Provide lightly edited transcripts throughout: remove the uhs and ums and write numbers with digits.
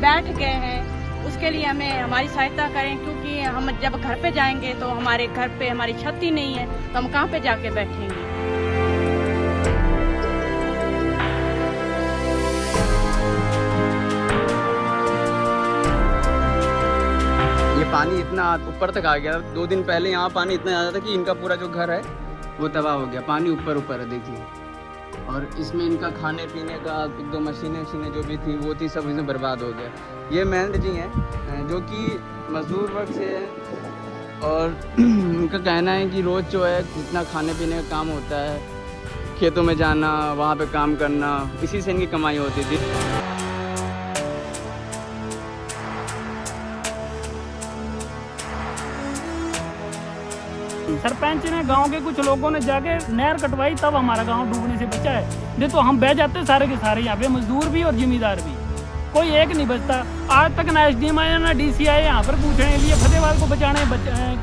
बैठ गए हैं, उसके लिए हमें हमारी सहायता करें, क्योंकि हम जब घर पे जाएंगे तो हमारे घर पे हमारी छत ही नहीं है, तो हम कहाँ पे जाके बैठेंगे। ये पानी इतना ऊपर तक आ गया, 2 दिन पहले यहाँ पानी इतना ज़्यादा था कि इनका पूरा जो घर है वो तबाह हो गया। पानी ऊपर है देखिए, और इसमें इनका खाने पीने का 1-2 मशीनें जो भी थी वो थी, सब इसमें बर्बाद हो गया। ये महेंद्र जी हैं जो कि मजदूर वर्ग से हैं, और उनका कहना है कि रोज़ जो है जितना खाने पीने का काम होता है, खेतों में जाना, वहाँ पे काम करना, इसी से इनकी कमाई होती थी। सरपंच ने, गांव के कुछ लोगों ने जाके नहर कटवाई, तब हमारा गांव डूबने से बचा है। नहीं तो हम बह जाते सारे के सारे, यहाँ पे मजदूर भी और जिम्मेदार भी, कोई एक नहीं बचता। आज तक ना SDM आया ना DC आए यहाँ पर पूछने के लिए, फतेहबाद को बचाने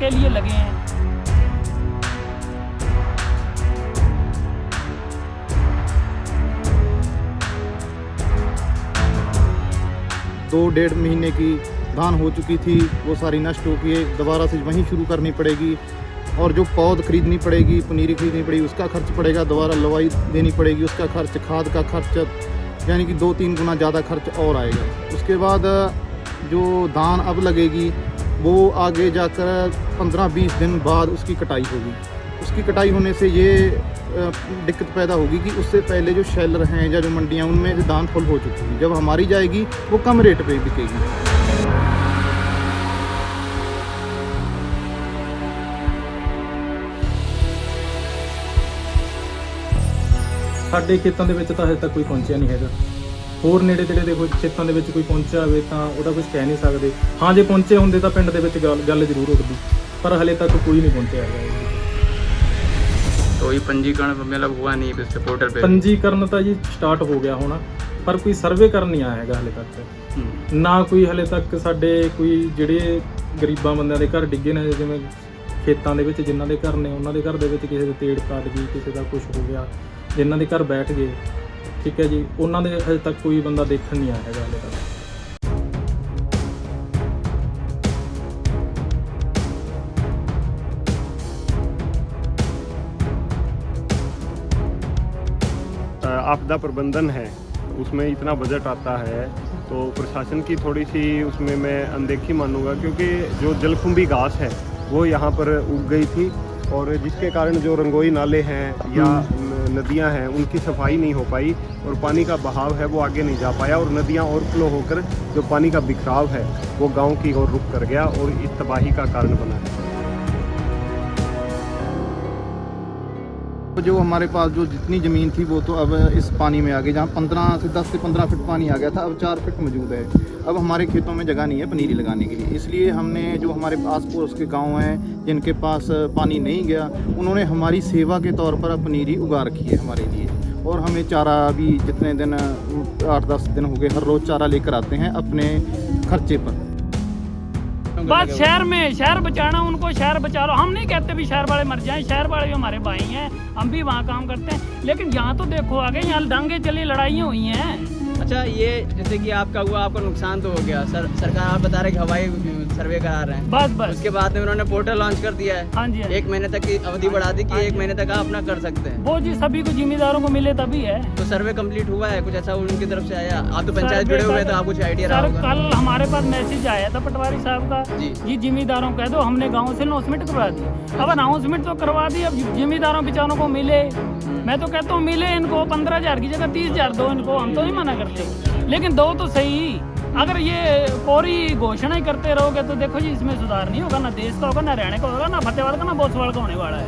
के लिए लगे हैं। 2-1.5 महीने की धान हो चुकी थी, वो सारी नष्ट हो गई, दोबारा से वहीं शुरू करनी पड़ेगी, और जो पौध खरीदनी पड़ेगी, पनीरी खरीदनी पड़ेगी, उसका खर्च पड़ेगा, दोबारा लवाई देनी पड़ेगी, उसका खर्च, खाद का खर्च, यानी कि 2-3 गुना ज़्यादा खर्च और आएगा। उसके बाद जो धान अब लगेगी वो आगे जाकर 15-20 दिन बाद उसकी कटाई होगी। उसकी कटाई होने से ये दिक्कत पैदा होगी कि उससे पहले जो शेलर हैं या जो मंडियाँ, उनमें धान फुल हो चुकी है, जब हमारी जाएगी वो कम रेट पे बिकेगी। ਸਾਡੇ ਖੇਤਾਂ ਦੇ ਵਿੱਚ ਤਾਂ ਹਜੇ ਤੱਕ ਕੋਈ ਪਹੁੰਚਿਆ ਨਹੀਂ ਹੈਗਾ। ਹੋਰ ਨੇੜੇ ਤੇੜੇ ਦੇ ਕੋਈ ਖੇਤਾਂ ਦੇ ਵਿੱਚ ਕੋਈ ਪਹੁੰਚਿਆ ਹੋਵੇ ਤਾਂ ਉਹਦਾ ਕੁਝ ਕਹਿ ਨਹੀਂ ਸਕਦੇ। ਹਾਂ, ਜੇ ਪਹੁੰਚੇ ਹੁੰਦੇ ਤਾਂ ਪਿੰਡ ਦੇ ਵਿੱਚ ਗੱਲ ਜ਼ਰੂਰ ਉੱਠਦੀ, ਪਰ ਹਲੇ ਤੱਕ ਕੋਈ ਨਹੀਂ ਪਹੁੰਚਿਆ ਹੈਗਾ। तो ये पंजीकरण मतलब हुआ नहीं इस पोर्टल पे? ਪੰਜੀਕਰਨ ਤਾਂ ਜੀ ਸਟਾਰਟ ਹੋ ਗਿਆ ਹੋਣਾ, ਪਰ ਕੋਈ ਸਰਵੇ ਕਰਨ ਨਹੀਂ ਆਇਆ ਹੈਗਾ ਹਲੇ ਤੱਕ। ਨਾ ਕੋਈ ਹਲੇ ਤੱਕ ਸਾਡੇ ਕੋਈ ਜਿਹੜੇ ਗਰੀਬਾਂ ਬੰਦਿਆਂ ਦੇ ਘਰ ਡਿੱਗੇ ਨੇ, ਜਿਵੇਂ ਖੇਤਾਂ ਦੇ ਵਿੱਚ ਜਿਨ੍ਹਾਂ ਦੇ ਘਰ ਨੇ, ਉਹਨਾਂ ਦੇ ਘਰ ਦੇ ਵਿੱਚ ਕਿਸੇ ਦੇ ਤੇੜ ਕੱਟ ਗਈ, ਕਿਸੇ ਦਾ ਕੁਝ ਹੋ ਗਿਆ, ਜਿਨ੍ਹਾਂ ਦੇ ਘਰ ਬੈਠ ਗਏ, ਠੀਕ ਹੈ ਜੀ, ਉਹਨਾਂ ਦੇ ਹਜੇ ਤੱਕ ਕੋਈ ਬੰਦਾ ਦੇਖਣ ਨਹੀਂ ਆਇਆ ਹੈਗਾ ਹਲੇ ਤੱਕ। आपदा प्रबंधन है, उसमें इतना बजट आता है, तो प्रशासन की थोड़ी सी उसमें मैं अनदेखी मानूंगा, क्योंकि जो जलकुंभी घास है वो यहाँ पर उग गई थी, और जिसके कारण जो रंगोई नाले हैं या नदियाँ हैं उनकी सफाई नहीं हो पाई, और पानी का बहाव है वो आगे नहीं जा पाया, और नदियाँ ओवरफ्लो होकर जो पानी का बिखराव है वो गाँव की ओर रुक कर गया और इस तबाही का कारण बना है। जो हमारे पास जो जितनी ज़मीन थी वो तो अब इस पानी में आ गई, जहाँ 10 से 15 फीट पानी आ गया था, अब 4 फीट मौजूद है। अब हमारे खेतों में जगह नहीं है पनीरी लगाने के लिए, इसलिए हमने जो हमारे आस पड़ोस के गांव हैं जिनके पास पानी नहीं गया, उन्होंने हमारी सेवा के तौर पर अब पनीरी उगा रखी है हमारे लिए, और हमें चारा भी जितने दिन 8-10 दिन हो गए, हर रोज़ चारा लेकर आते हैं अपने खर्चे पर। बस शहर बचाना, उनको शहर बचा लो। हम नहीं कहते भी शहर वाले मर जाएं, शहर वाले भी हमारे भाई हैं, हम भी वहाँ काम करते हैं, लेकिन यहाँ तो देखो आगे, यहाँ डांगे चली, लड़ाइयाँ हुई हैं। अच्छा, ये जैसे कि आपका हुआ, आपका नुकसान तो हो गया, सरकार आप बता रहे कि हवाई सर्वे करा रहे हैं, बस उसके बाद में उन्होंने पोर्टल लॉन्च कर दिया है। हाँ जी, 1 महीने तक की अवधि बढ़ा दी कि 1 महीने तक आप अपना कर सकते हैं। वो जी सभी को जिम्मेदारों को मिले तभी है। तो सर्वे कंप्लीट हुआ है, कुछ ऐसा उनकी तरफ से आया? आप तो पंचायत जुड़े हुए तो आप कुछ आइडिया रहा होगा। कल हमारे पास मैसेज आया था पटवारी साहब का, जी जिम्मेदारों कह दो, हमने गाँव से अनाउंसमेंट करवा दी। अब अनाउंसमेंट तो करवा दी, अब जिम्मेदारों बेचारों को मिले, मैं तो कहता हूँ मिले इनको, 15,000 की जगह 30,000 दो इनको, हम तो नहीं मना करते, लेकिन दो तो सही। अगर ये पूरी घोषणा ही करते रहोगे तो देखो जी, इसमें सुधार नहीं होगा, ना देश का होगा, ना हरियाणा का होगा, ना फतेहबाद का, ना भोसवाड़ का होने वाला है।